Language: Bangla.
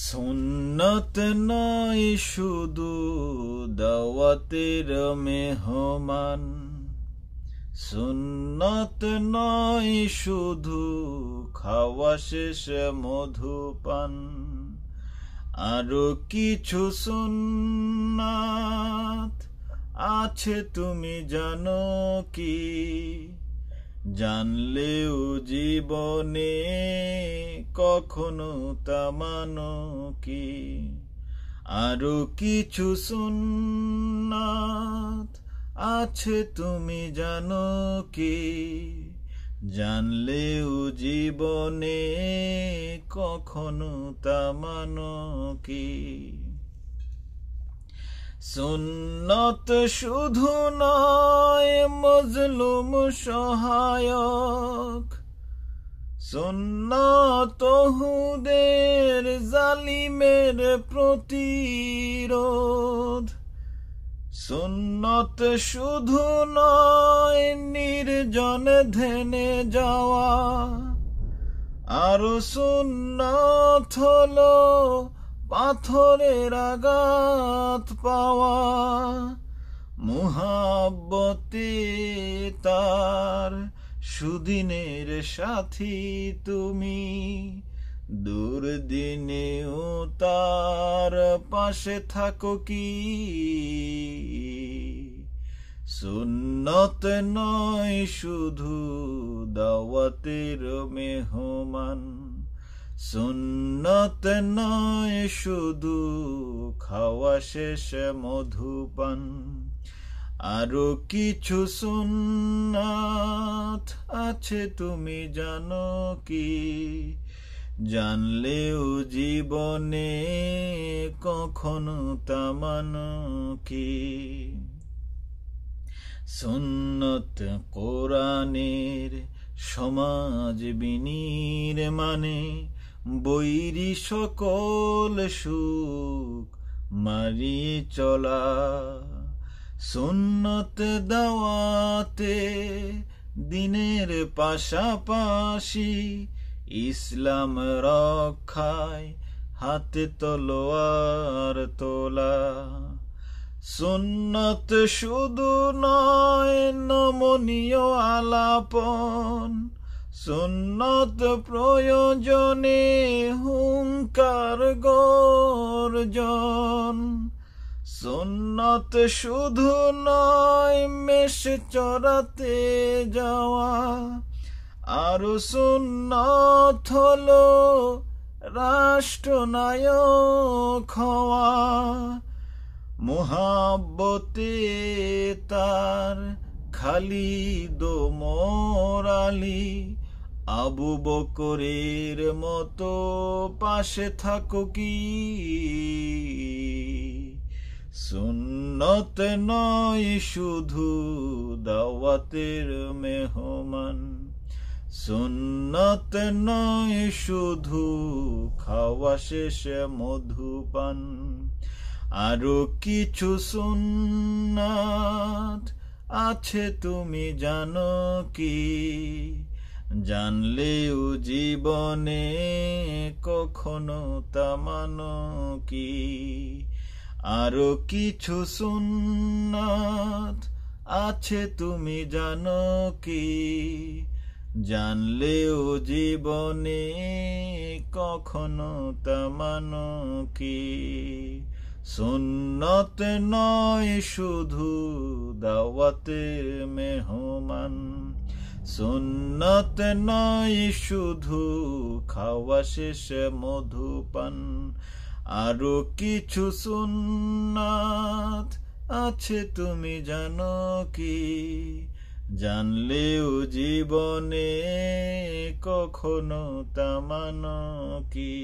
সুন্নত নয় শুধু দাওয়াতের মেহমান, সুন্নত নয় শুধু খাওয়া শেষে মধুপান, আরো কিছু সুন্নাত আছে তুমি জানো কি? জানলেও জীবনে কখনো তা মানো কি? আরো কিছু সুন্নাত আছে তুমি জানো কি? জানলেও জীবনে কখনো তা মানো কি? সুন্নত শুধু নয় মজলুম সহায়ক, সুন্নত ওহুদের জালিমের প্রতিরোধ, সুন্নত শুধু নয় নির্জন ধ্যানে যাওয়া, আরো সুন্নত হলো পাথরের আঘাত পাওয়া। মুহাব্বতে তার সুদিনের সাথী তুমি, দুর্দিনেও তার পাশে থাকো কি? সুন্নত নয় শুধু দাওয়াতের মেহমান, সুন্নত নয় শুধু খাওয়া শেষে মধুপান, আরো কিছু সুন্নাত আছে তুমি জানো কি? জানলেও জীবনে কখনো তা মানো কি? সুন্নত কোরআনের সমাজ বিনির্মাণে, বৈরী সকল সুখ মারিয়ে চলা, সুন্নত দাওয়াতে দিনের পাশাপাশি, ইসলাম রক্ষায় হাতে তলোয়ার তোলা। সুন্নত শুধু নয় নমনীয় আলাপন, সুন্নত প্রয়োজনে হুঙ্কার গর্জন, সুন্নত শুধু নয় মেষ চরাতে যাওয়া, আরো সুন্নত হলো রাষ্ট্রনায়ক হওয়া। মুহাব্বতে তার খালিদ ওমর আলী, আবু বকরের মতো পাশে থাকো কি? সুন্নত নয় শুধু দাওয়াতের মেহমান, সুন্নত নয় শুধু খাওয়া শেষে মধুপান, আরো কিছু সুন্নাত আছে তুমি জানো কি? জানলেও জীবনে কখনো তা মানো কি? আরো কিছু সুন্নাত আছে তুমি জানো কি? জানলেও জীবনে কখনো তা মানো কি? সুন্নত নয় শুধু দাওয়াতের মেহমান, সুন্নত নয় শুধু খাওয়া শেষে মধুপান, আরো কিছু সুন্নাত আছে তুমি জানো কি? জানলেও জীবনে কখনো তা মানো কি?